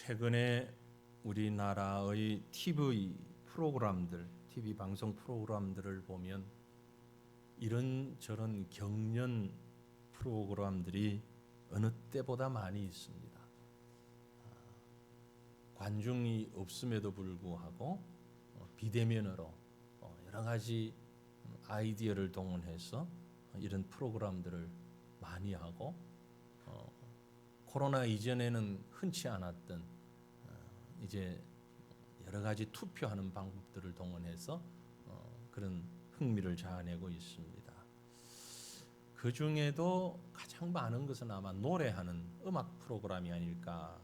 최근에 우리나라의 TV 프로그램들, TV 방송 프로그램들을 보면 이런저런 경연 프로그램들이 어느 때보다 많이 있습니다. 관중이 없음에도 불구하고 비대면으로 여러 가지 아이디어를 동원해서 이런 프로그램들을 많이 하고 코로나 이전에는 흔치 않았던 이제 여러 가지 투표하는 방법들을 동원해서 그런 흥미를 자아내고 있습니다. 그 중에도 가장 많은 것은 아마 노래하는 음악 프로그램이 아닐까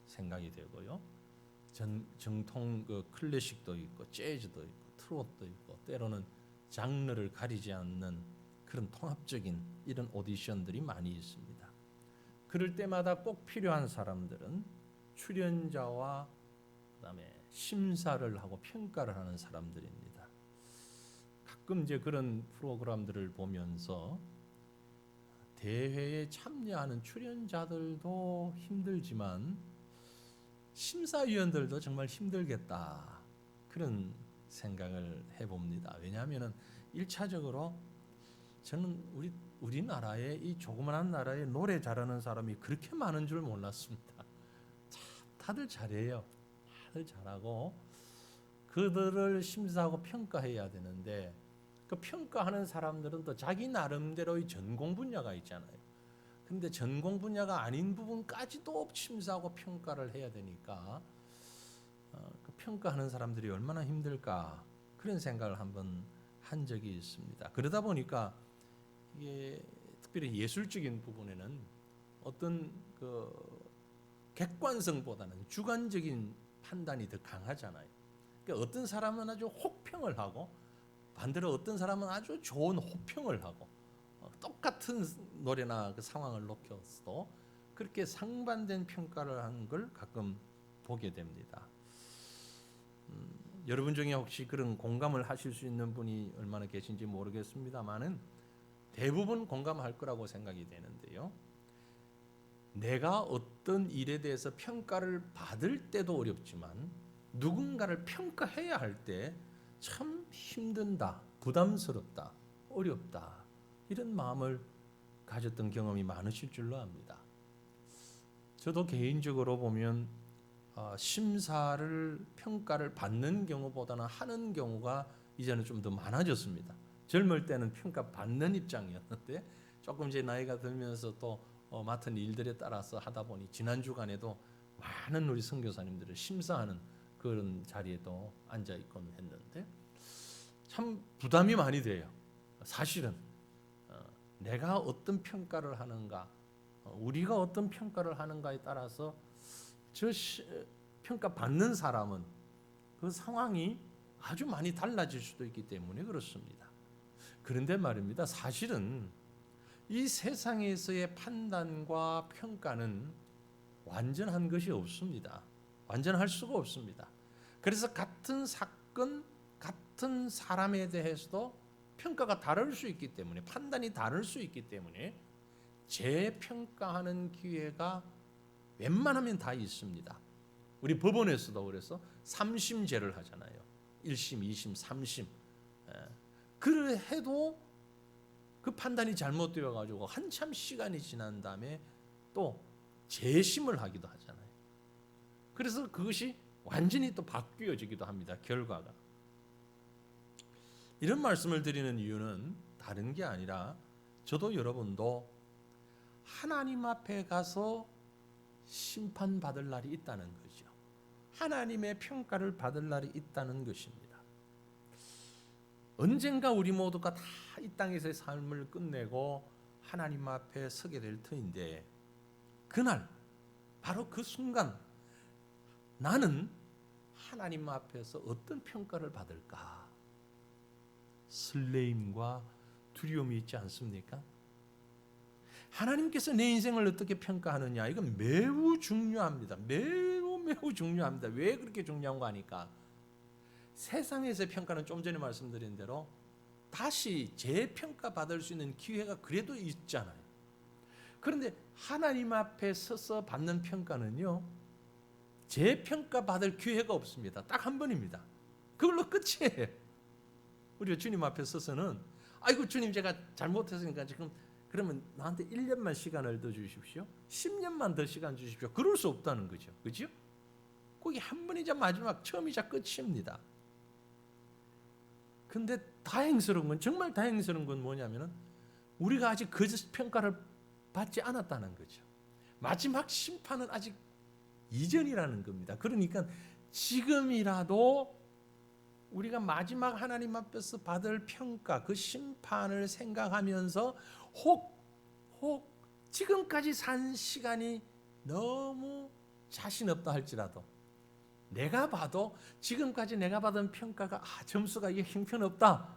생각이 되고요. 정통 그 클래식도 있고 재즈도 있고 트로트도 있고 때로는 장르를 가리지 않는 그런 통합적인 이런 오디션들이 많이 있습니다. 그럴 때마다 꼭 필요한 사람들은 출연자와 그다음에 심사를 하고 평가를 하는 사람들입니다. 가끔 이제 그런 프로그램들을 보면서 대회에 참여하는 출연자들도 힘들지만 심사위원들도 정말 힘들겠다 그런 생각을 해봅니다. 왜냐하면 1차적으로 저는 우리나라의 이 조그마한 나라에 노래 잘하는 사람이 그렇게 많은 줄 몰랐습니다. 다들 잘해요. 다들 잘하고 그들을 심사하고 평가해야 되는데 그 평가하는 사람들은 또 자기 나름대로의 전공 분야가 있잖아요. 근데 전공 분야가 아닌 부분까지도 심사하고 평가를 해야 되니까 그 평가하는 사람들이 얼마나 힘들까 그런 생각을 한번 한 적이 있습니다. 그러다 보니까 이게 특별히 예술적인 부분에는 어떤 그 객관성보다는 주관적인 판단이 더 강하잖아요. 그러니까 어떤 사람은 아주 혹평을 하고 반대로 어떤 사람은 아주 좋은 호평을 하고 똑같은 노래나 그 상황을 놓고서도 그렇게 상반된 평가를 하는 걸 가끔 보게 됩니다. 여러분 중에 혹시 그런 공감을 하실 수 있는 분이 얼마나 계신지 모르겠습니다만은 대부분 공감할 거라고 생각이 되는데요. 내가 어떤 일에 대해서 평가를 받을 때도 어렵지만 누군가를 평가해야 할 때 참 힘든다, 부담스럽다, 어렵다 이런 마음을 가졌던 경험이 많으실 줄로 압니다. 저도 개인적으로 보면 심사를 평가를 받는 경우보다는 하는 경우가 이제는 좀 더 많아졌습니다. 젊을 때는 평가 받는 입장이었는데 조금 이제 나이가 들면서 또 맡은 일들에 따라서 하다 보니 지난 주간에도 많은 우리 선교사님들을 심사하는 그런 자리에도 앉아 있곤 했는데 참 부담이 많이 돼요. 사실은 내가 어떤 평가를 하는가, 우리가 어떤 평가를 하는가에 따라서 평가 받는 사람은 그 상황이 아주 많이 달라질 수도 있기 때문에 그렇습니다. 그런데 말입니다. 사실은 이 세상에서의 판단과 평가는 완전한 것이 없습니다. 완전할 수가 없습니다. 그래서 같은 사건, 같은 사람에 대해서도 평가가 다를 수 있기 때문에 판단이 다를 수 있기 때문에 재평가하는 기회가 웬만하면 다 있습니다. 우리 법원에서도 그래서 3심제를 하잖아요. 1심, 2심, 3심. 그래 해도 그 판단이 잘못되어 가지고 한참 시간이 지난 다음에 또 재심을 하기도 하잖아요. 그래서 그것이 완전히 또 바뀌어지기도 합니다. 결과가. 이런 말씀을 드리는 이유는 다른 게 아니라 저도 여러분도 하나님 앞에 가서 심판받을 날이 있다는 거죠. 하나님의 평가를 받을 날이 있다는 것입니다. 언젠가 우리 모두가 다 이 땅에서의 삶을 끝내고 하나님 앞에 서게 될 터인데 그날 바로 그 순간 나는 하나님 앞에서 어떤 평가를 받을까? 설레임과 두려움이 있지 않습니까? 하나님께서 내 인생을 어떻게 평가하느냐 이건 매우 중요합니다. 매우 중요합니다. 왜 그렇게 중요한 거 아니까? 세상에서의 평가는 좀 전에 말씀드린 대로 다시 재평가 받을 수 있는 기회가 그래도 있잖아요. 그런데 하나님 앞에 서서 받는 평가는요 재평가 받을 기회가 없습니다. 딱 한 번입니다. 그걸로 끝이에요. 우리가 주님 앞에 서서는 아이고 주님 제가 잘못했으니까 지금 그러면 나한테 1년만 시간을 더 주십시오. 10년만 더 시간 주십시오. 그럴 수 없다는 거죠. 그죠? 그게 한 번이자 마지막, 처음이자 끝입니다. 근데 다행스러운 건, 정말 다행스러운 건 뭐냐면은 우리가 아직 그 평가를 받지 않았다는 거죠. 마지막 심판은 아직 이전이라는 겁니다. 그러니까 지금이라도 우리가 마지막 하나님 앞에서 받을 평가, 그 심판을 생각하면서 혹 지금까지 산 시간이 너무 자신 없다 할지라도 내가 봐도 지금까지 내가 받은 평가가 점수가 이게 형편없다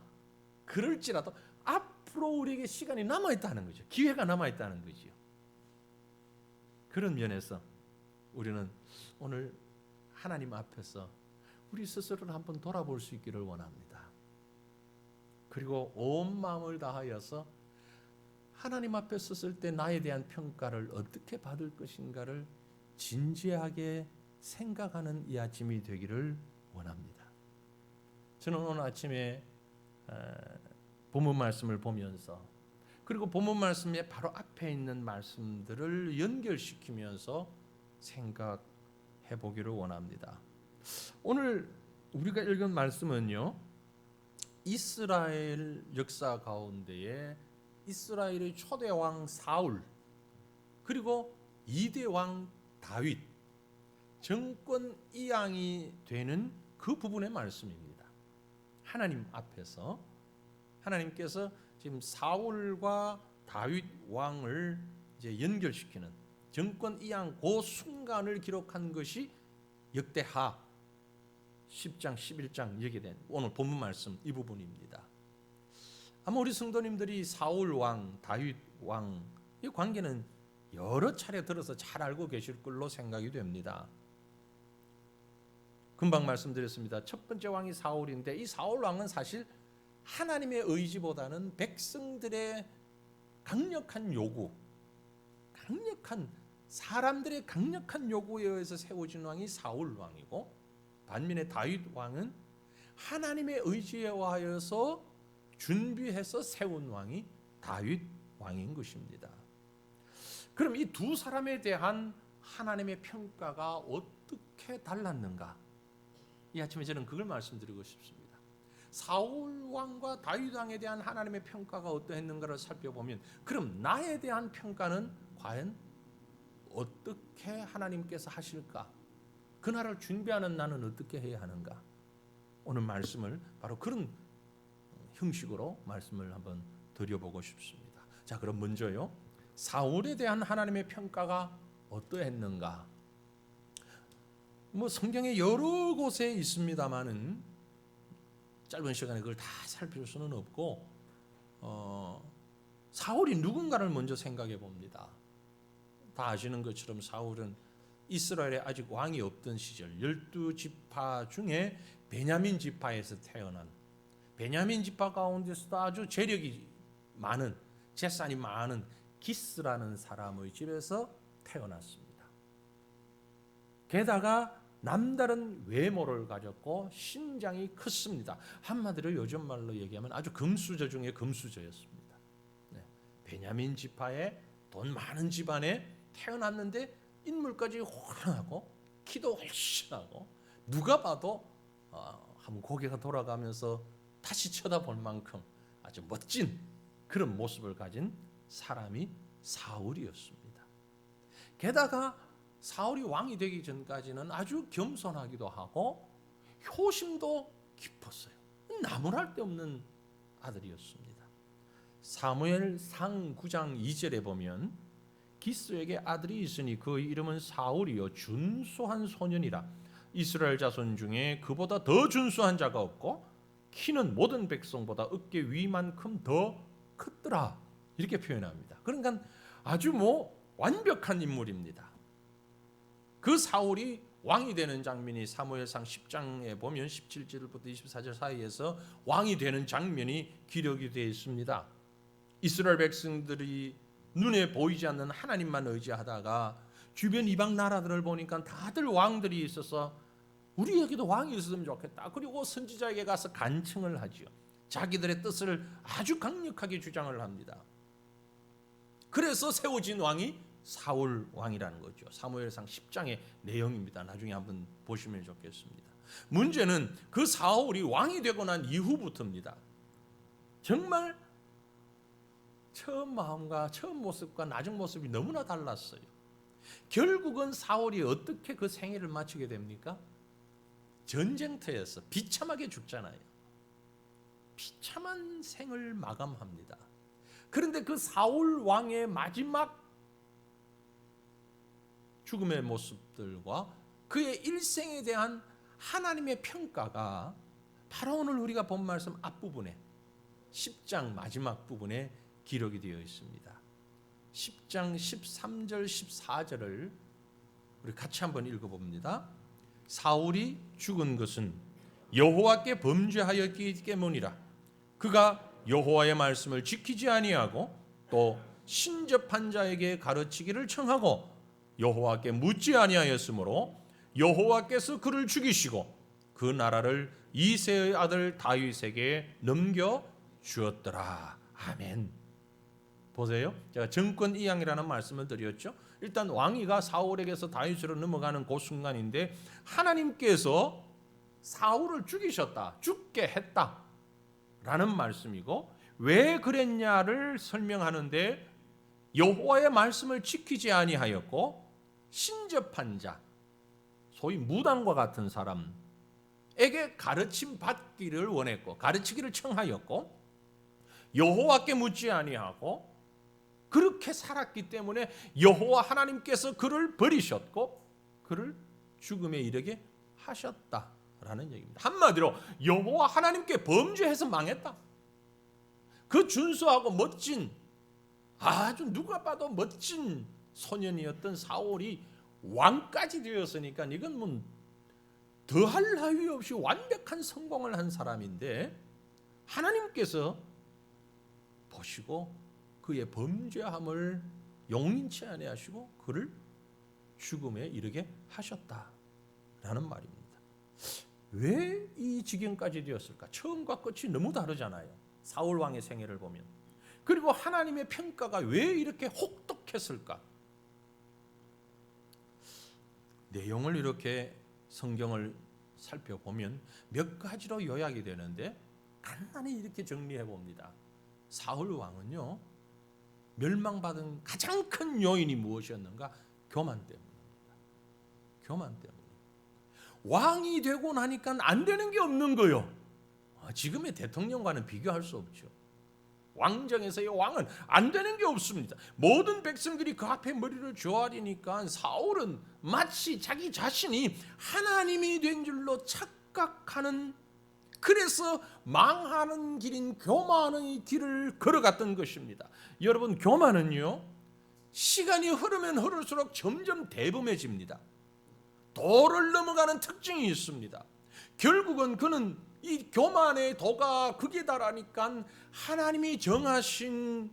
그럴지라도 앞으로 우리에게 시간이 남아있다는 거죠. 기회가 남아있다는 거죠. 그런 면에서 우리는 오늘 하나님 앞에서 우리 스스로를 한번 돌아볼 수 있기를 원합니다. 그리고 온 마음을 다하여서 하나님 앞에 섰을 때 나에 대한 평가를 어떻게 받을 것인가를 진지하게 생각하는 이 아침이 되기를 원합니다. 저는 오늘 아침에 본문 말씀을 보면서, 그리고 본문 말씀의 바로 앞에 있는 말씀들을 연결시키면서 생각해 보기를 원합니다. 오늘 우리가 읽은 말씀은요, 이스라엘 역사 가운데에 이스라엘의 초대 왕 사울, 그리고 2대 왕 다윗 정권 이양이 되는 그 부분의 말씀입니다. 하나님 앞에서 하나님께서 지금 사울과 다윗 왕을 이제 연결시키는 정권 이양 그 순간을 기록한 것이 역대하 10장 11장 여기에 대한 오늘 본문 말씀 이 부분입니다. 아마 우리 성도님들이 사울 왕, 다윗 왕 이 관계는 여러 차례 들어서 잘 알고 계실 걸로 생각이 됩니다. 금방 말씀드렸습니다. 첫 번째 왕이 사울인데 이 사울 왕은 사실 하나님의 의지보다는 백성들의 강력한 요구, 사람들의 강력한 요구에 의해서 세워진 왕이 사울 왕이고, 반면에 다윗 왕은 하나님의 의지에 의하여서 준비해서 세운 왕이 다윗 왕인 것입니다. 그럼 이 두 사람에 대한 하나님의 평가가 어떻게 달랐는가? 이 아침에 저는 그걸 말씀드리고 싶습니다. 사울 왕과 다윗 왕에 대한 하나님의 평가가 어떠했는가를 살펴보면, 그럼 나에 대한 평가는 과연 어떻게 하나님께서 하실까? 그날을 준비하는 나는 어떻게 해야 하는가? 오늘 말씀을 바로 그런 형식으로 말씀을 한번 드려보고 싶습니다. 자, 그럼 먼저요, 사울에 대한 하나님의 평가가 어떠했는가? 성경에 여러 곳에 있습니다만은 짧은 시간에 그걸 다 살필 수는 없고, 사울이 누군가를 먼저 생각해 봅니다. 다 아시는 것처럼 사울은 이스라엘에 아직 왕이 없던 시절 12지파 중에 베냐민 지파에서 태어난, 베냐민 지파 가운데서도 아주 재력이 많은, 재산이 많은 기스라는 사람의 집에서 태어났습니다. 게다가 남다른 외모를 가졌고 신장이 컸습니다. 한마디로 요즘 말로 얘기하면 아주 금수저 중에 금수저였습니다. 베냐민 지파의 돈 많은 집안에 태어났는데 인물까지 훤하고 키도 훨씬 하고 누가 봐도 한번 고개가 돌아가면서 다시 쳐다볼 만큼 아주 멋진 그런 모습을 가진 사람이 사울이었습니다. 게다가 사울이 왕이 되기 전까지는 아주 겸손하기도 하고 효심도 깊었어요. 나무랄 데 없는 아들이었습니다. 사무엘상 9장 2절에 보면 기스에게 아들이 있으니 그 이름은 사울이요 준수한 소년이라. 이스라엘 자손 중에 그보다 더 준수한 자가 없고 키는 모든 백성보다 어깨 위만큼 더 컸더라. 이렇게 표현합니다. 그러니까 아주 완벽한 인물입니다. 그 사울이 왕이 되는 장면이 사무엘상 10장에 보면 17절부터 24절 사이에서 왕이 되는 장면이 기록이 되어 있습니다. 이스라엘 백성들이 눈에 보이지 않는 하나님만 의지하다가 주변 이방 나라들을 보니까 다들 왕들이 있어서 우리에게도 왕이 있었으면 좋겠다. 그리고 선지자에게 가서 간청을 하지요. 자기들의 뜻을 아주 강력하게 주장을 합니다. 그래서 세워진 왕이 사울 왕이라는 거죠. 사무엘상 10장의 내용입니다. 나중에 한번 보시면 좋겠습니다. 문제는 그 사울이 왕이 되고 난 이후부터입니다. 정말 처음 마음과 처음 모습과 나중 모습이 너무나 달랐어요. 결국은 사울이 어떻게 그 생애를 마치게 됩니까? 전쟁터에서 비참하게 죽잖아요. 비참한 생을 마감합니다. 그런데 그 사울 왕의 마지막 죽음의 모습들과 그의 일생에 대한 하나님의 평가가 바로 오늘 우리가 본 말씀 앞부분에 10장 마지막 부분에 기록이 되어 있습니다. 10장 13절 14절을 우리 같이 한번 읽어봅니다. 사울이 죽은 것은 여호와께 범죄하였기 때문이라. 그가 여호와의 말씀을 지키지 아니하고 또 신접한 자에게 가르치기를 청하고 여호와께 묻지 아니하였으므로 여호와께서 그를 죽이시고 그 나라를 이새의 아들 다윗에게 넘겨 주었더라. 아멘. 보세요. 제가 정권 이양이라는 말씀을 드렸죠. 일단 왕위가 사울에게서 다윗으로 넘어가는 그 순간인데 하나님께서 사울을 죽이셨다. 죽게 했다. 라는 말씀이고 왜 그랬냐를 설명하는데 여호와의 말씀을 지키지 아니하였고 신접한 자, 소위 무당과 같은 사람에게 가르침 받기를 원했고 가르치기를 청하였고 여호와께 묻지 아니하고 그렇게 살았기 때문에 여호와 하나님께서 그를 버리셨고 그를 죽음에 이르게 하셨다라는 얘기입니다. 한마디로 여호와 하나님께 범죄해서 망했다. 그 준수하고 멋진 아주 누가 봐도 멋진 소년이었던 사울이 왕까지 되었으니까 이건 뭐 더할 나위 없이 완벽한 성공을 한 사람인데 하나님께서 보시고 그의 범죄함을 용인치 아니하시고 그를 죽음에 이르게 하셨다라는 말입니다. 왜 이 지경까지 되었을까? 처음과 끝이 너무 다르잖아요. 사울 왕의 생애를 보면. 그리고 하나님의 평가가 왜 이렇게 혹독했을까? 내용을 이렇게 성경을 살펴보면 몇 가지로 요약이 되는데 간단히 이렇게 정리해 봅니다. 사울 왕은요, 멸망받은 가장 큰 요인이 무엇이었는가? 교만 때문입니다. 교만 때문에. 왕이 되고 나니까 안 되는 게 없는 거요. 지금의 대통령과는 비교할 수 없죠. 왕정에서의 왕은 안 되는 게 없습니다. 모든 백성들이 그 앞에 머리를 조아리니까 사울은 마치 자기 자신이 하나님이 된 줄로 착각하는, 그래서 망하는 길인 교만의 길을 걸어갔던 것입니다. 여러분, 교만은요, 시간이 흐르면 흐를수록 점점 대범해집니다. 도를 넘어가는 특징이 있습니다. 결국은 그는 이 교만의 도가 극에 달하니까 하나님이 정하신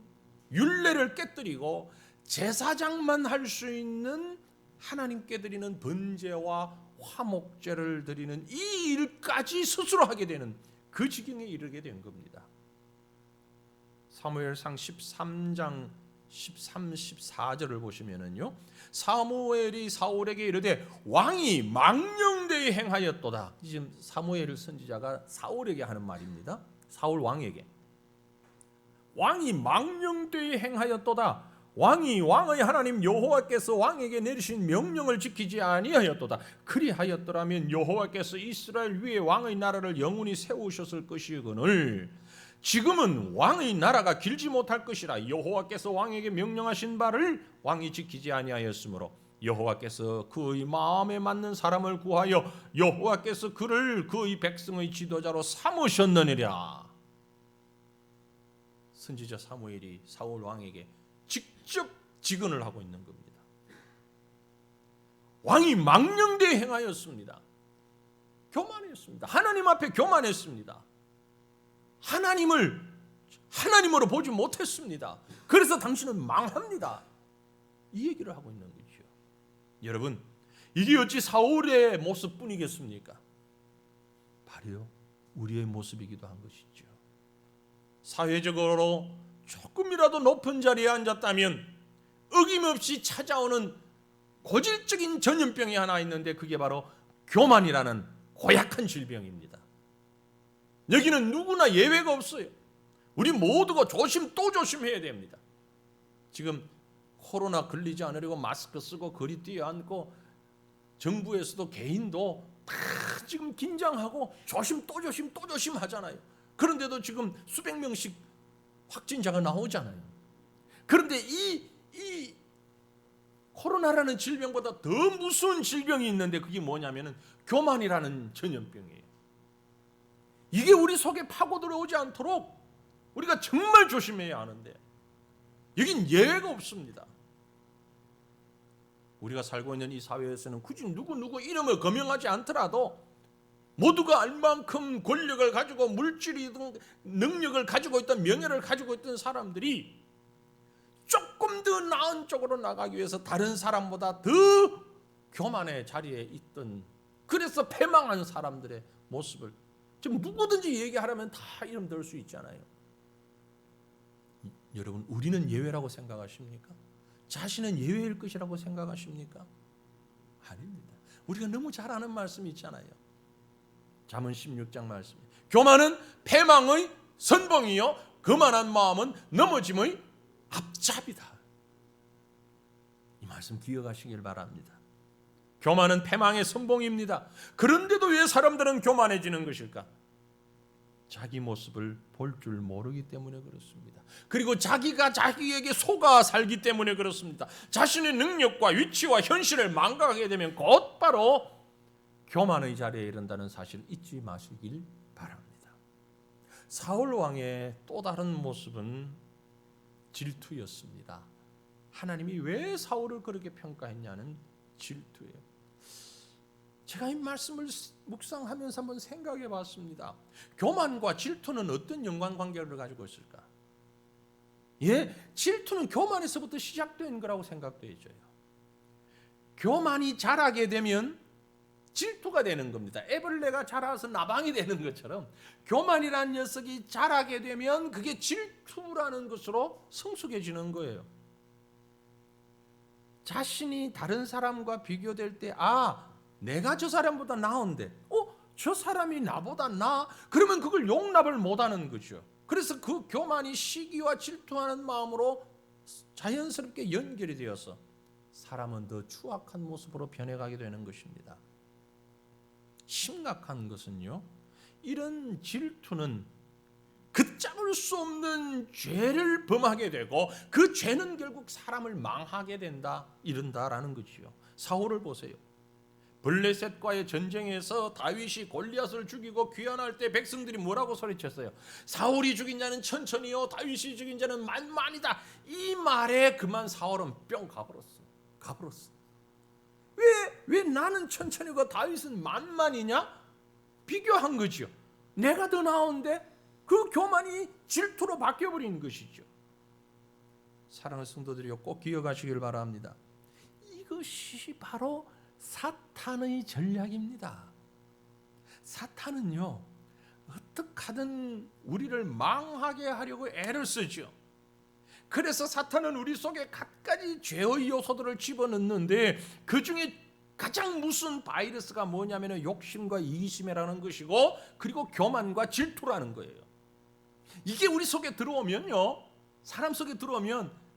율례를 깨뜨리고 제사장만 할 수 있는 하나님께 드리는 번제와 화목제를 드리는 이 일까지 스스로 하게 되는 그 지경에 이르게 된 겁니다. 사무엘상 13장 13, 14절을 보시면은요, 사무엘이 사울에게 이르되 왕이 망령되이 행하였도다. 지금 사무엘 선지자가 사울에게 하는 말입니다. 사울 왕에게 왕이 망령되이 행하였도다. 왕이 왕의 하나님 여호와께서 왕에게 내리신 명령을 지키지 아니하였도다. 그리하였더라면 여호와께서 이스라엘 위에 왕의 나라를 영원히 세우셨을 것이거늘 지금은 왕의 나라가 길지 못할 것이라. 여호와께서 왕에게 명령하신 바를 왕이 지키지 아니하였으므로 여호와께서 그의 마음에 맞는 사람을 구하여 여호와께서 그를 그의 백성의 지도자로 삼으셨느니라. 선지자 사무엘이 사울 왕에게 직접 직언을 하고 있는 겁니다. 왕이 망령되이 행하였습니다. 교만했습니다. 하나님 앞에 교만했습니다. 하나님을 하나님으로 보지 못했습니다. 그래서 당신은 망합니다. 이 얘기를 하고 있는 거죠. 여러분, 이게 어찌 사울의 모습뿐이겠습니까? 바로 우리의 모습이기도 한 것이죠. 사회적으로 조금이라도 높은 자리에 앉았다면 어김없이 찾아오는 고질적인 전염병이 하나 있는데 그게 바로 교만이라는 고약한 질병입니다. 여기는 누구나 예외가 없어요. 우리 모두가 조심 또 조심해야 됩니다. 지금 코로나 걸리지 않으려고 마스크 쓰고 거리 뛰어 앉고 정부에서도 개인도 다 지금 긴장하고 조심 또 조심 또 조심 하잖아요. 그런데도 지금 수백 명씩 확진자가 나오잖아요. 그런데 이 코로나라는 질병보다 더 무서운 질병이 있는데 그게 뭐냐면은 교만이라는 전염병이에요. 이게 우리 속에 파고 들어오지 않도록 우리가 정말 조심해야 하는데 여긴 예외가 없습니다. 우리가 살고 있는 이 사회에서는 굳이 누구 이름을 거명하지 않더라도 모두가 알만큼 권력을 가지고 물질이든 능력을 가지고 있던 명예를 가지고 있던 사람들이 조금 더 나은 쪽으로 나가기 위해서 다른 사람보다 더 교만의 자리에 있던, 그래서 패망한 사람들의 모습을 지금 누구든지 얘기하려면 다 이름 들 수 있잖아요. 여러분, 우리는 예외라고 생각하십니까? 자신은 예외일 것이라고 생각하십니까? 아닙니다. 우리가 너무 잘 아는 말씀이 있잖아요. 잠언 16장 말씀. 교만은 패망의 선봉이요 거만한 마음은 넘어짐의 앞잡이다. 이 말씀 기억하시길 바랍니다. 교만은 패망의 선봉입니다. 그런데도 왜 사람들은 교만해지는 것일까? 자기 모습을 볼 줄 모르기 때문에 그렇습니다. 그리고 자기가 자기에게 속아 살기 때문에 그렇습니다. 자신의 능력과 위치와 현실을 망각하게 되면 곧바로 교만의 자리에 이른다는 사실을 잊지 마시길 바랍니다. 사울 왕의 또 다른 모습은 질투였습니다. 하나님이 왜 사울을 그렇게 평가했냐는 질투예요. 제가 이 말씀을 묵상하면서 한번 생각해 봤습니다. 교만과 질투는 어떤 연관관계를 가지고 있을까? 질투는 교만에서부터 시작된 거라고 생각되어져요. 교만이 자라게 되면 질투가 되는 겁니다. 애벌레가 자라서 나방이 되는 것처럼 교만이라는 녀석이 자라게 되면 그게 질투라는 것으로 성숙해지는 거예요. 자신이 다른 사람과 비교될 때 내가 저 사람보다 나은데 저 사람이 나보다 나아? 그러면 그걸 용납을 못하는 거죠. 그래서 그 교만이 시기와 질투하는 마음으로 자연스럽게 연결이 되어서 사람은 더 추악한 모습으로 변해가게 되는 것입니다. 심각한 것은요, 이런 질투는 걷잡을 수 없는 죄를 범하게 되고 그 죄는 결국 사람을 망하게 된다, 이른다라는 거지요. 사울을 보세요. 블레셋과의 전쟁에서 다윗이 골리앗을 죽이고 귀환할 때 백성들이 뭐라고 소리쳤어요? 사울이 죽인 자는 천천히요, 다윗이 죽인 자는 만만이다. 이 말에 그만 사울은 뿅 가버렸어. 왜 나는 천천히고 다윗은 만만이냐? 비교한 거죠. 내가 더 나은데 그 교만이 질투로 바뀌어버린 것이죠. 사랑하는 성도들이요, 꼭 기억하시길 바랍니다. 이것이 바로 사탄의 전략입니다. 사탄은요, 어떻게 하든 우리를 망하게 하려고 애를 쓰죠. 그래서 사탄은 우리 속에 갖가지 죄의 요소들을 집어넣는데 그 중에 가장 무서운 바이러스가 뭐냐면 욕심과 이기심이라는 것이고, 그리고 교만과 질투라는 거예요. 이게 우리 속에 들어오면요, 사람 속에 들어오면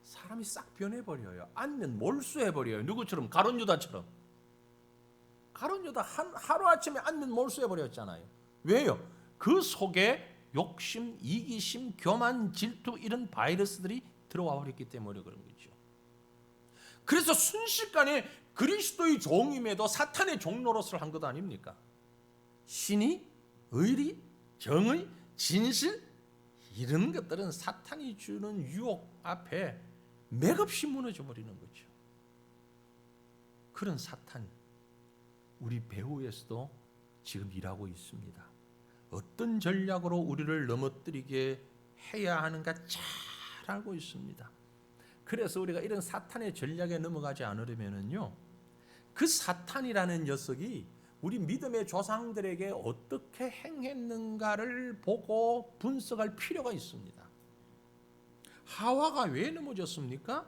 사람이 싹 변해버려요. 앉으면 몰수해버려요. 누구처럼? 가룟 유다처럼. 가룟 유다 하루아침에 앉으면 몰수해버렸잖아요. 왜요? 그 속에 욕심, 이기심, 교만, 질투 이런 바이러스들이 들어와 버렸기 때문에 그런 거죠. 그래서 순식간에 그리스도의 종임에도 사탄의 종노릇을 한 것 아닙니까? 신의, 의리, 정의, 진실 이런 것들은 사탄이 주는 유혹 앞에 맥없이 무너져 버리는 거죠. 그런 사탄, 우리 배후에서도 지금 일하고 있습니다. 어떤 전략으로 우리를 넘어뜨리게 해야 하는가 잘 알고 있습니다. 그래서 우리가 이런 사탄의 전략에 넘어가지 않으려면요, 그 사탄이라는 녀석이 우리 믿음의 조상들에게 어떻게 행했는가를 보고 분석할 필요가 있습니다. 하와가 왜 넘어졌습니까?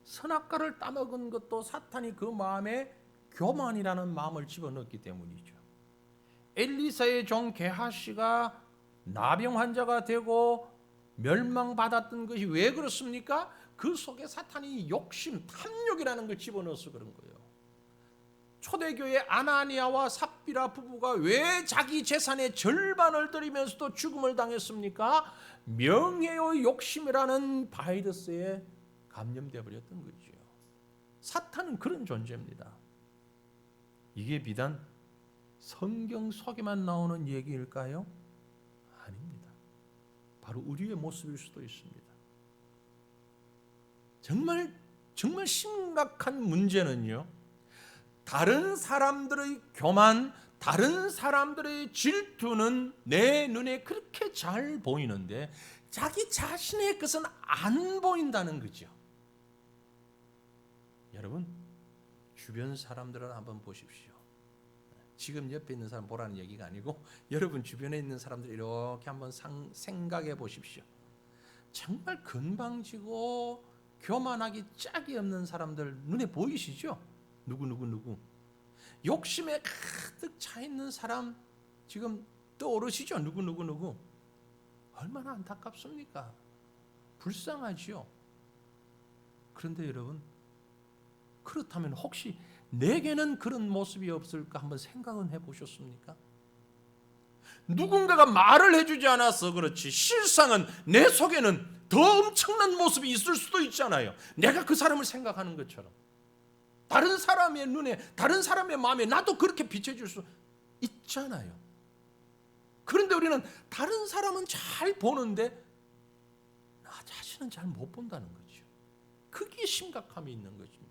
선악과를 따먹은 것도 사탄이 그 마음에 교만이라는 마음을 집어넣었기 때문이죠. 엘리사의 종 게하시가 나병 환자가 되고 멸망받았던 것이 왜 그렇습니까? 그 속에 사탄이 욕심, 탐욕이라는 걸 집어넣어서 그런 거예요. 초대교회 아나니아와 삽비라 부부가 왜 자기 재산의 절반을 들이면서도 죽음을 당했습니까? 명예의 욕심이라는 바이러스에 감염되어 버렸던 거죠. 사탄은 그런 존재입니다. 이게 비단 성경 속에만 나오는 얘기일까요? 아닙니다. 바로 우리의 모습일 수도 있습니다. 정말 심각한 문제는요, 다른 사람들의 교만, 다른 사람들의 질투는 내 눈에 그렇게 잘 보이는데 자기 자신의 것은 안 보인다는 거죠. 여러분, 주변 사람들을 한번 보십시오. 지금 옆에 있는 사람 보라는 얘기가 아니고 여러분 주변에 있는 사람들 이렇게 한번 생각해 보십시오. 정말 건방지고 교만하기 짝이 없는 사람들 눈에 보이시죠? 누구 욕심에 가득 차 있는 사람 지금 떠오르시죠? 누구 얼마나 안타깝습니까? 불쌍하지요. 그런데 여러분, 그렇다면 혹시 내게는 그런 모습이 없을까 한번 생각은 해보셨습니까? 누군가가 말을 해주지 않아서 그렇지 실상은 내 속에는 더 엄청난 모습이 있을 수도 있잖아요. 내가 그 사람을 생각하는 것처럼 다른 사람의 눈에, 다른 사람의 마음에 나도 그렇게 비춰줄 수 있잖아요. 그런데 우리는 다른 사람은 잘 보는데 나 자신은 잘 못 본다는 거죠. 그게 심각함이 있는 것입니다.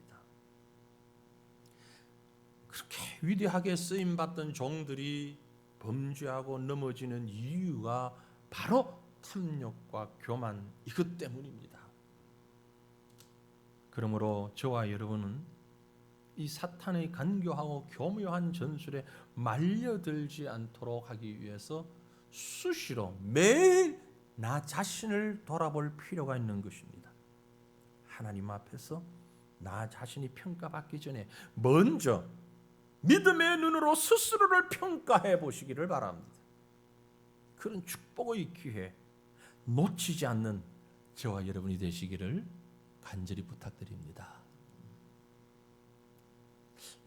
그렇게 위대하게 쓰임받던 종들이 범죄하고 넘어지는 이유가 바로 탐욕과 교만, 이것 때문입니다. 그러므로 저와 여러분은 이 사탄의 간교하고 교묘한 전술에 말려들지 않도록 하기 위해서 수시로 매일 나 자신을 돌아볼 필요가 있는 것입니다. 하나님 앞에서 나 자신이 평가받기 전에 먼저 믿음의 눈으로 스스로를 평가해 보시기를 바랍니다. 그런 축복의 기회 놓치지 않는 저와 여러분이 되시기를 간절히 부탁드립니다.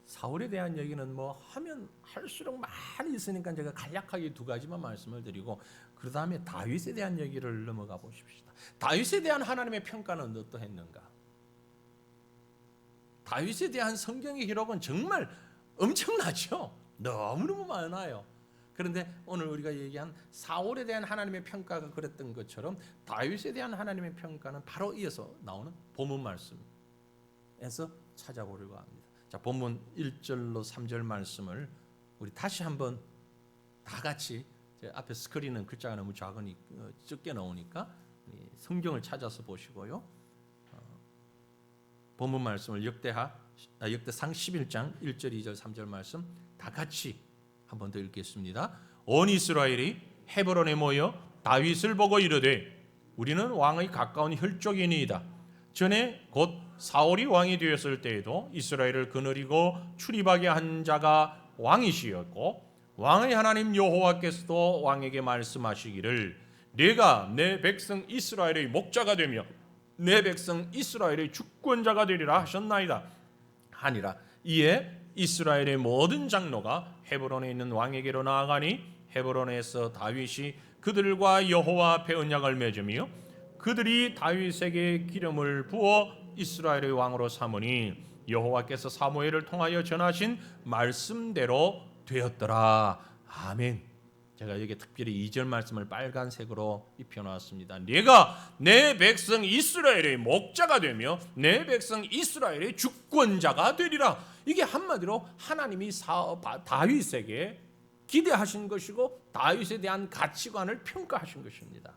사울에 대한 얘기는 뭐 하면 할수록 많이 있으니까 제가 간략하게 두 가지만 말씀을 드리고 그 다음에 다윗에 대한 얘기를 넘어가 보십시다. 다윗에 대한 하나님의 평가는 어떠했는가? 다윗에 대한 성경의 기록은 정말 엄청나죠. 너무너무 많아요. 그런데 오늘 우리가 얘기한 사울에 대한 하나님의 평가가 그랬던 것처럼 다윗에 대한 하나님의 평가는 바로 이어서 나오는 본문 말씀에서 찾아보려고 합니다. 자, 본문 1절로 3절 말씀을 우리 다시 한번 다 같이, 앞에 스크린은 글자가 너무 작으니 적게 나오니까 성경을 찾아서 보시고요. 본문 말씀을 역대상 11장 1절 2절 3절 말씀 다 같이 한번 더 읽겠습니다. 온 이스라엘이 헤브론에 모여 다윗을 보고 이르되 우리는 왕의 가까운 혈족이니이다. 전에 곧 사울이 왕이 되었을 때에도 이스라엘을 거느리고 출입하게 한 자가 왕이시였고 왕의 하나님 여호와께서도 왕에게 말씀하시기를 네가 내 백성 이스라엘의 목자가 되며 내 백성 이스라엘의 주권자가 되리라 하셨나이다 하니라. 이에 이스라엘의 모든 장로가 헤브론에 있는 왕에게로 나아가니 헤브론에서 다윗이 그들과 여호와 앞에 언약을 맺으며 그들이 다윗에게 기름을 부어 이스라엘의 왕으로 삼으니 여호와께서 사무엘을 통하여 전하신 말씀대로 되었더라. 아멘. 제가 여기 특별히 2절 말씀을 빨간색으로 입혀놨습니다. 네가 내 백성 이스라엘의 목자가 되며 내 백성 이스라엘의 주권자가 되리라. 이게 한마디로 하나님이 다윗에게 기대하신 것이고 다윗에 대한 가치관을 평가하신 것입니다.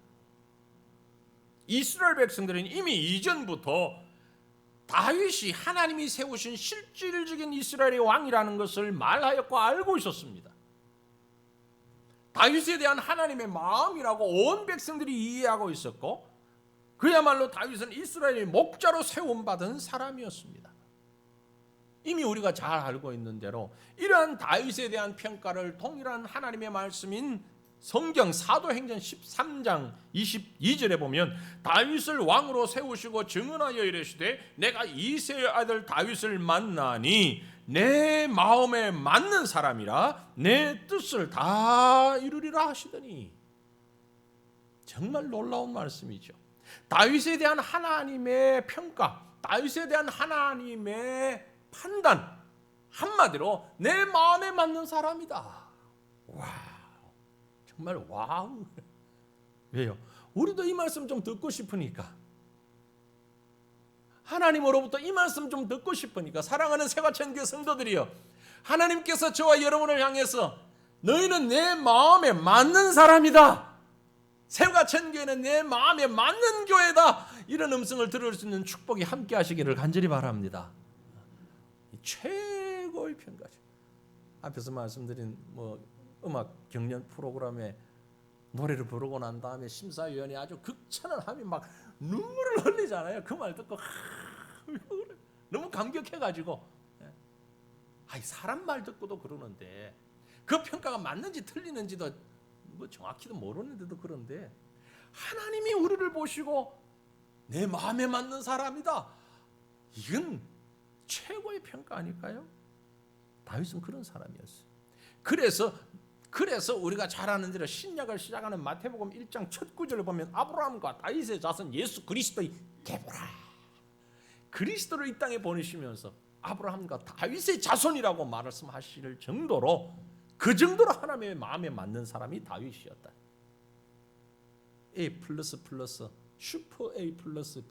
이스라엘 백성들은 이미 이전부터 다윗이 하나님이 세우신 실질적인 이스라엘의 왕이라는 것을 말하였고 알고 있었습니다. 다윗에 대한 하나님의 마음이라고 온 백성들이 이해하고 있었고, 그야말로 다윗은 이스라엘의 목자로 세움받은 사람이었습니다. 이미 우리가 잘 알고 있는 대로 이러한 다윗에 대한 평가를 동일한 하나님의 말씀인 성경 사도행전 13장 22절에 보면, 다윗을 왕으로 세우시고 증언하여 이르시되 내가 이새의 아들 다윗을 만나니 내 마음에 맞는 사람이라 내 뜻을 다 이루리라 하시더니, 정말 놀라운 말씀이죠. 다윗에 대한 하나님의 평가, 다윗에 대한 하나님의 판단, 한마디로 내 마음에 맞는 사람이다. 와, 정말 와우. 왜요? 우리도 이 말씀 좀 듣고 싶으니까, 하나님으로부터 이 말씀 좀 듣고 싶으니까, 사랑하는 새과천교회 성도들이여, 하나님께서 저와 여러분을 향해서 너희는 내 마음에 맞는 사람이다, 새과천교회는 내 마음에 맞는 교회다, 이런 음성을 들을 수 있는 축복이 함께 하시기를 간절히 바랍니다. 최고의 평가죠. 앞에서 말씀드린 음악 경연 프로그램에 노래를 부르고 난 다음에 심사위원이 아주 극찬을 하면 막 눈물을 흘리잖아요. 그 말 듣고 너무 감격해가지고, 사람 말 듣고도 그러는데, 그 평가가 맞는지 틀리는지도 정확히도 모르는데도 그런데, 하나님이 우리를 보시고 내 마음에 맞는 사람이다, 이건 최고의 평가 아닐까요? 다윗은 그런 사람이었어요. 그래서 우리가 잘 아는 대로 신약을 시작하는 마태복음 1장 첫 구절을 보면, 아브라함과 다윗의 자손 예수 그리스도의 계보라, 그리스도를 이 땅에 보내시면서 아브라함과 다윗의 자손이라고 말씀하실 정도로, 그 정도로 하나님의 마음에 맞는 사람이 다윗이었다. A++ 슈퍼 A+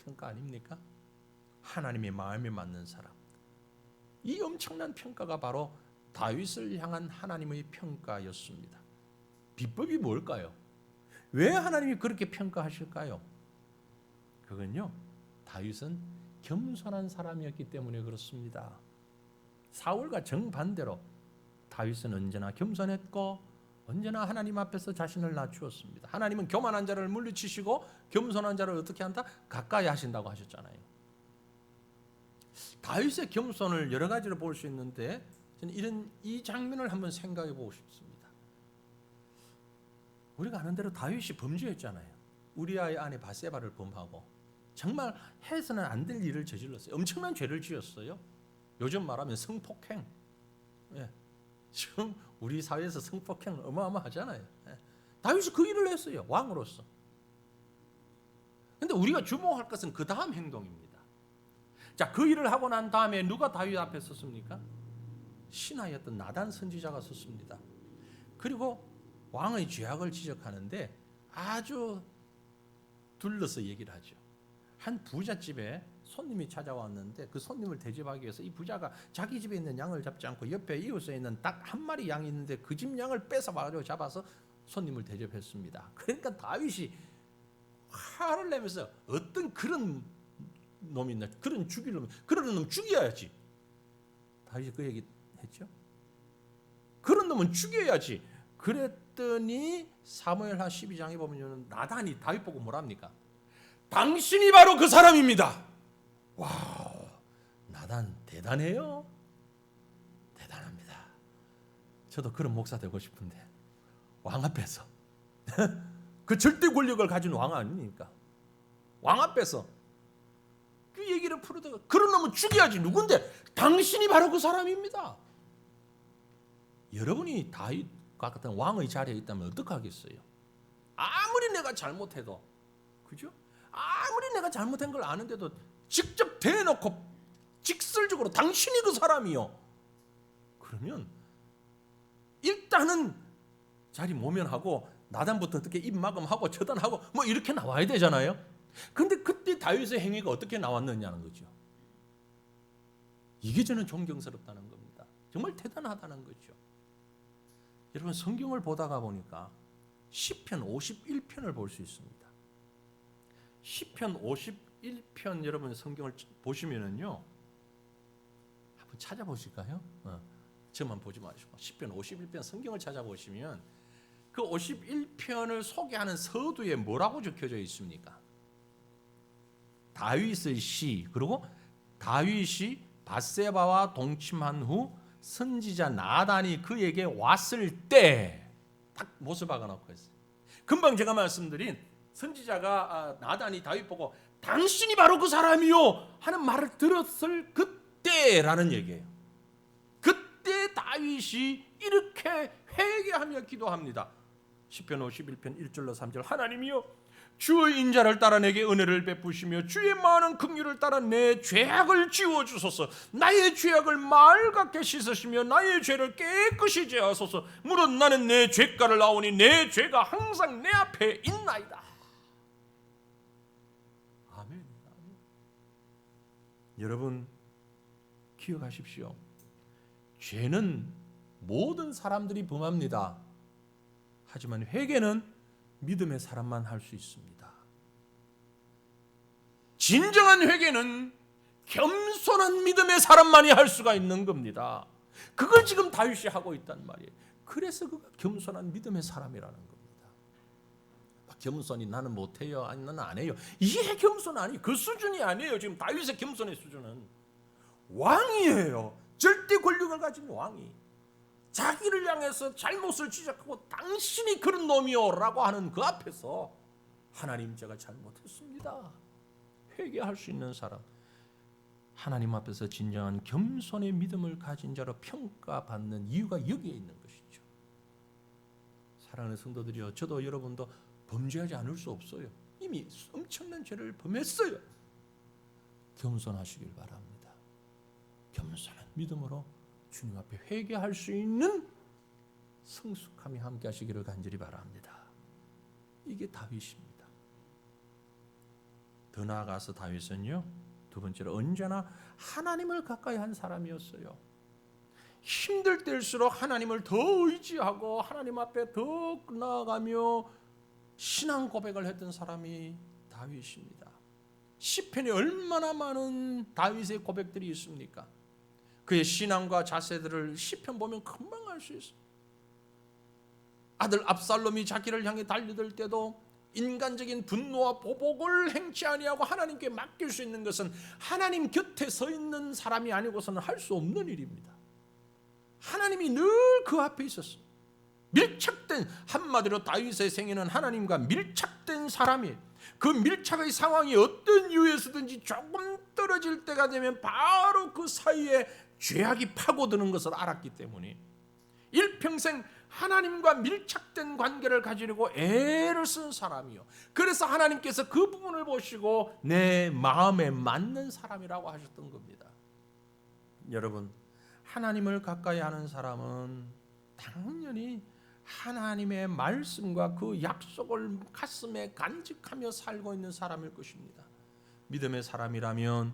평가 아닙니까? 하나님의 마음에 맞는 사람. 이 엄청난 평가가 바로 다윗을 향한 하나님의 평가였습니다. 비법이 뭘까요? 왜 하나님이 그렇게 평가하실까요? 그건요, 다윗은 겸손한 사람이었기 때문에 그렇습니다. 사울과 정반대로 다윗은 언제나 겸손했고 언제나 하나님 앞에서 자신을 낮추었습니다. 하나님은 교만한 자를 물리치시고 겸손한 자를 어떻게 한다? 가까이 하신다고 하셨잖아요. 다윗의 겸손을 여러 가지로 볼 수 있는데, 저는 이 장면을 한번 생각해 보고 싶습니다. 우리가 아는 대로 다윗이 범죄했잖아요. 우리아의 아내 바세바를 범하고 정말 해서는 안 될 일을 저질렀어요. 엄청난 죄를 지었어요. 요즘 말하면 성폭행. 지금 우리 사회에서 성폭행은 어마어마하잖아요. 다윗이 그 일을 했어요, 왕으로서. 그런데 우리가 주목할 것은 그 다음 행동입니다. 자, 그 일을 하고 난 다음에 누가 다윗 앞에 섰습니까? 신하였던 나단 선지자가 섰습니다. 그리고 왕의 죄악을 지적하는데 아주 둘러서 얘기를 하죠. 한 부잣집에 손님이 찾아왔는데, 그 손님을 대접하기 위해서 이 부자가 자기 집에 있는 양을 잡지 않고 옆에 이웃에 있는 딱 한 마리 양이 있는데 그 집 양을 뺏어가지고 잡아서 손님을 대접했습니다. 그러니까 다윗이 화를 내면서, 어떤 그런 놈이 있나, 그런 죽일 놈, 그런 놈 죽여야지. 다윗이 그 얘기 했죠. 그런 놈은 죽여야지. 그랬더니 사무엘하 12장에 보면 나단이 다윗 보고 뭐랍니까? 당신이 바로 그 사람입니다. 와우, 나단 대단해요. 대단합니다. 저도 그런 목사 되고 싶은데, 왕 앞에서 그 절대 권력을 가진 왕 아닙니까? 왕 앞에서 그 얘기를 풀어대고, 그런 놈은 죽여야지. 누군데? 당신이 바로 그 사람입니다. 여러분이 다윗과 같은 왕의 자리에 있다면 어떡하겠어요? 아무리 내가 잘못해도, 그죠? 아무리 내가 잘못한 걸 아는데도 직접 대놓고 직설적으로 당신이 그 사람이요, 그러면 일단은 자리 모면하고 나단부터 어떻게 입막음하고 처단하고 뭐 이렇게 나와야 되잖아요. 그런데 그때 다윗의 행위가 어떻게 나왔느냐는 거죠. 이게 저는 존경스럽다는 겁니다. 정말 대단하다는 거죠. 여러분, 성경을 보다가 보니까 시편 51편을 볼 수 있습니다. 시편 51편 여러분 성경을 보시면은요, 한번 찾아보실까요? 저만 보지 마시고 시편 51편 성경을 찾아보시면 그 51편을 소개하는 서두에 뭐라고 적혀져 있습니까? 다윗의 시, 그리고 다윗이 밧세바와 동침한 후 선지자 나단이 그에게 왔을 때 딱 못을 박아놓고 있어요. 금방 제가 말씀드린 선지자가 나단이 다윗 보고 당신이 바로 그 사람이요 하는 말을 들었을 그때라는 얘기예요. 그때 다윗이 이렇게 회개하며 기도합니다. 시편 51편 1절로 3절 하나님이여 주의 인자를 따라 내게 은혜를 베푸시며 주의 많은 긍휼을 따라 내 죄악을 지워주소서. 나의 죄악을 맑게 씻으시며 나의 죄를 깨끗이 제하소서. 물론 나는 내 죄가를 나오니 내 죄가 항상 내 앞에 있나이다. 아멘. 여러분 기억하십시오. 죄는 모든 사람들이 범합니다. 하지만 회개는 믿음의 사람만 할 수 있습니다. 진정한 회개는 겸손한 믿음의 사람만이 할 수가 있는 겁니다. 그걸 지금 다윗이 하고 있단 말이에요. 그래서 그가 겸손한 믿음의 사람이라는 겁니다. 겸손이 나는 못해요, 아니 나는 안 해요, 이게 겸손 아니, 그 수준이 아니에요. 지금 다윗의 겸손의 수준은 왕이에요. 절대 권력을 가진 왕이 자기를 향해서 잘못을 지적하고 당신이 그런 놈이요라고 하는 그 앞에서 하나님 제가 잘못했습니다. 회개할 수 있는 사람, 하나님 앞에서 진정한 겸손의 믿음을 가진 자로 평가받는 이유가 여기에 있는 것이죠. 사랑하는 성도들이여, 저도 여러분도 범죄하지 않을 수 없어요. 이미 엄청난 죄를 범했어요. 겸손하시길 바랍니다. 겸손한 믿음으로 주님 앞에 회개할 수 있는 성숙함이 함께 하시기를 간절히 바랍니다. 이게 다윗입니다. 더 나아가서 다윗은요, 두 번째로 언제나 하나님을 가까이 한 사람이었어요. 힘들 때일수록 하나님을 더 의지하고 하나님 앞에 더 나아가며 신앙 고백을 했던 사람이 다윗입니다. 시편에 얼마나 많은 다윗의 고백들이 있습니까? 그의 신앙과 자세들을 시편 보면 금방 알 수 있어요. 아들 압살롬이 자기를 향해 달려들 때도 인간적인 분노와 보복을 행치 아니하고 하나님께 맡길 수 있는 것은 하나님 곁에 서 있는 사람이 아니고서는 할 수 없는 일입니다. 하나님이 늘 그 앞에 있었어요. 밀착된, 한마디로 다윗의 생애는 하나님과 밀착된 사람이에요. 그 밀착의 상황이 어떤 이유에서든지 조금 떨어질 때가 되면 바로 그 사이에 죄악이 파고드는 것을 알았기 때문에 일평생 하나님과 밀착된 관계를 가지려고 애를 쓴 사람이요. 그래서 하나님께서 그 부분을 보시고 내 마음에 맞는 사람이라고 하셨던 겁니다. 여러분, 하나님을 가까이 하는 사람은 당연히 하나님의 말씀과 그 약속을 가슴에 간직하며 살고 있는 사람일 것입니다. 믿음의 사람이라면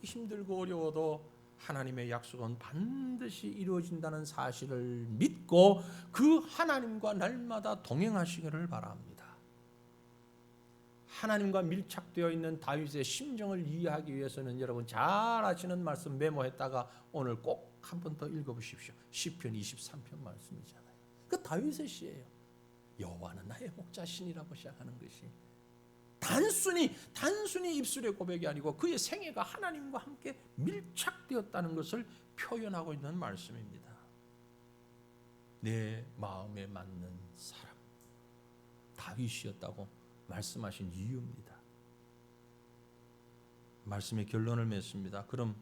힘들고 어려워도 하나님의 약속은 반드시 이루어진다는 사실을 믿고 그 하나님과 날마다 동행하시기를 바랍니다. 하나님과 밀착되어 있는 다윗의 심정을 이해하기 위해서는 여러분 잘 아시는 말씀 메모했다가 오늘 꼭 한 번 더 읽어보십시오. 시편 23편 말씀이잖아요. 그 다윗의 시예요. 여호와는 나의 목자시니라고 시작하는 것이 단순히 입술의 고백이 아니고 그의 생애가 하나님과 함께 밀착되었다는 것을 표현하고 있는 말씀입니다. 내 마음에 맞는 사람, 다윗이었다고 말씀하신 이유입니다. 말씀의 결론을 맺습니다. 그럼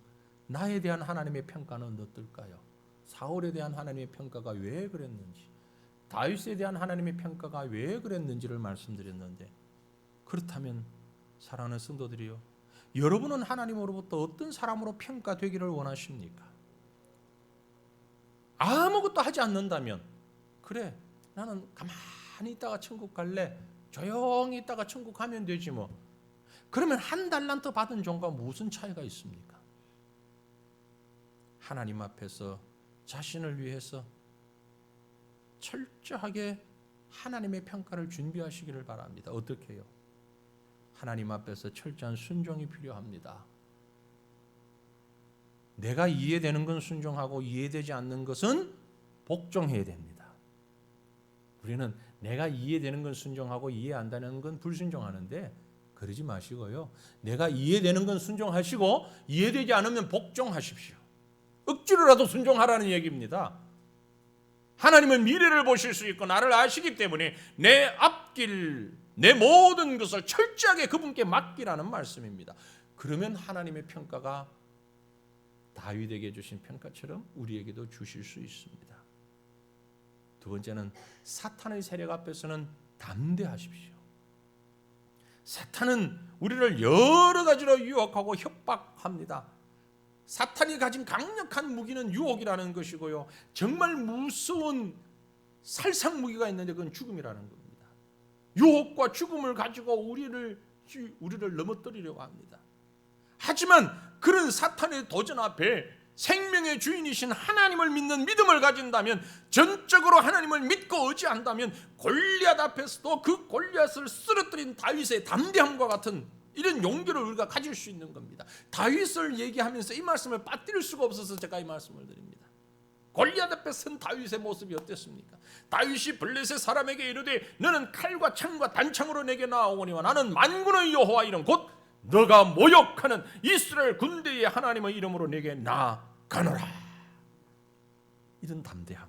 나에 대한 하나님의 평가는 어떨까요? 사울에 대한 하나님의 평가가 왜 그랬는지, 다윗에 대한 하나님의 평가가 왜 그랬는지를 말씀드렸는데, 그렇다면 사랑하는 성도들이요, 여러분은 하나님으로부터 어떤 사람으로 평가되기를 원하십니까? 아무것도 하지 않는다면, 그래 나는 가만히 있다가 천국 갈래, 조용히 있다가 천국 가면 되지 뭐. 그러면 한 달란트 받은 종과 무슨 차이가 있습니까? 하나님 앞에서 자신을 위해서 철저하게 하나님의 평가를 준비하시기를 바랍니다. 어떻게 해요? 하나님 앞에서 철저한 순종이 필요합니다. 내가 이해되는 건 순종하고 이해되지 않는 것은 복종해야 됩니다. 우리는 내가 이해되는 건 순종하고 이해 안 되는 건 불순종하는데 그러지 마시고요. 내가 이해되는 건 순종하시고 이해되지 않으면 복종하십시오. 억지로라도 순종하라는 얘기입니다. 하나님은 미래를 보실 수 있고 나를 아시기 때문에 내 앞길, 내 모든 것을 철저하게 그분께 맡기라는 말씀입니다. 그러면 하나님의 평가가 다윗에게 주신 평가처럼 우리에게도 주실 수 있습니다. 두 번째는 사탄의 세력 앞에서는 담대하십시오. 사탄은 우리를 여러 가지로 유혹하고 협박합니다. 사탄이 가진 강력한 무기는 유혹이라는 것이고요. 정말 무서운 살상 무기가 있는데 그건 죽음이라는 겁니다. 유혹과 죽음을 가지고 우리를 넘어뜨리려고 합니다. 하지만 그런 사탄의 도전 앞에 생명의 주인이신 하나님을 믿는 믿음을 가진다면, 전적으로 하나님을 믿고 의지한다면 골리앗 앞에서도 그 골리앗을 쓰러뜨린 다윗의 담대함과 같은 이런 용기를 우리가 가질 수 있는 겁니다. 다윗을 얘기하면서 이 말씀을 빠뜨릴 수가 없어서 제가 이 말씀을 드립니다. 골리앗 앞에 선 다윗의 모습이 어땠습니까? 다윗이 블레셋 사람에게 이르되 너는 칼과 창과 단창으로 내게 나아오거니와 나는 만군의 여호와 이름 곧 너가 모욕하는 이스라엘 군대의 하나님의 이름으로 내게 나아가노라. 이런 담대함,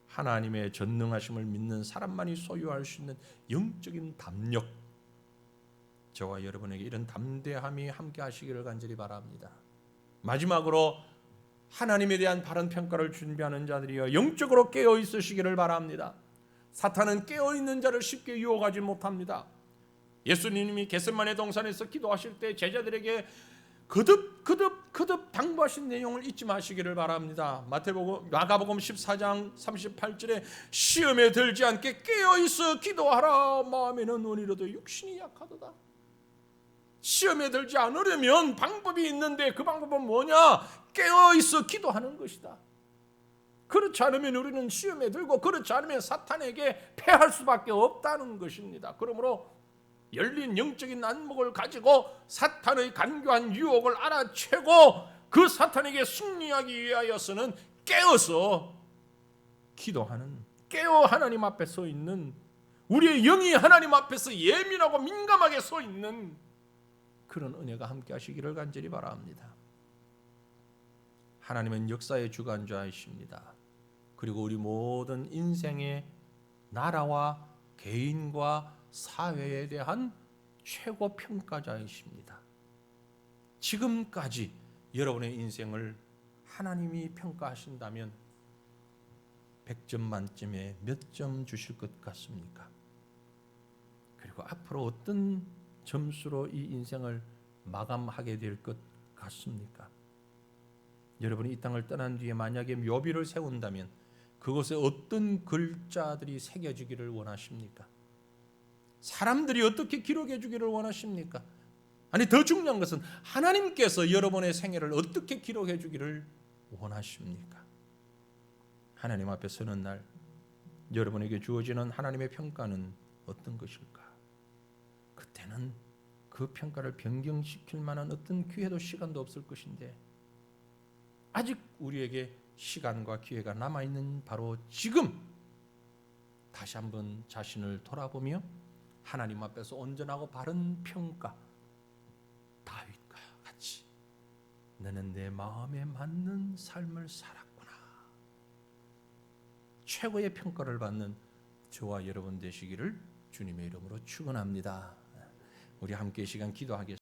하나님의 전능하심을 믿는 사람만이 소유할 수 있는 영적인 담력, 저와 여러분에게 이런 담대함이 함께 하시기를 간절히 바랍니다. 마지막으로 하나님에 대한 바른 평가를 준비하는 자들이여 영적으로 깨어 있으시기를 바랍니다. 사탄은 깨어 있는 자를 쉽게 유혹하지 못합니다. 예수님이 겟세마네 동산에서 기도하실 때 제자들에게 거듭 당부하신 내용을 잊지 마시기를 바랍니다. 마가복음 14장 38절에 시험에 들지 않게 깨어있어 기도하라. 마음에는 원이라도 육신이 약하도다. 시험에 들지 않으려면 방법이 있는데 그 방법은 뭐냐? 깨어있어 기도하는 것이다. 그렇지 않으면 우리는 시험에 들고, 그렇지 않으면 사탄에게 패할 수밖에 없다는 것입니다. 그러므로 열린 영적인 안목을 가지고 사탄의 간교한 유혹을 알아채고 그 사탄에게 승리하기 위하여서는 깨어서 기도하는, 깨어 하나님 앞에 서 있는, 우리의 영이 하나님 앞에서 예민하고 민감하게 서 있는 그런 은혜가 함께 하시기를 간절히 바랍니다. 하나님은 역사의 주관자이십니다. 그리고 우리 모든 인생의 나라와 개인과 사회에 대한 최고 평가자이십니다. 지금까지 여러분의 인생을 하나님이 평가하신다면 100점 만점에 몇 점 주실 것 같습니까? 그리고 앞으로 어떤 점수로 이 인생을 마감하게 될 것 같습니까? 여러분이 이 땅을 떠난 뒤에 만약에 묘비를 세운다면 그곳에 어떤 글자들이 새겨지기를 원하십니까? 사람들이 어떻게 기록해 주기를 원하십니까? 아니, 더 중요한 것은 하나님께서 여러분의 생애를 어떻게 기록해 주기를 원하십니까? 하나님 앞에 서는 날 여러분에게 주어지는 하나님의 평가는 어떤 것일까? 그때는 그 평가를 변경시킬 만한 어떤 기회도 시간도 없을 것인데, 아직 우리에게 시간과 기회가 남아있는 바로 지금 다시 한번 자신을 돌아보며 하나님 앞에서 온전하고 바른 평가, 다윗과 같이 너는 내 마음에 맞는 삶을 살았구나, 최고의 평가를 받는 저와 여러분 되시기를 주님의 이름으로 축원합니다. 우리 함께 이 시간 기도하겠습니다.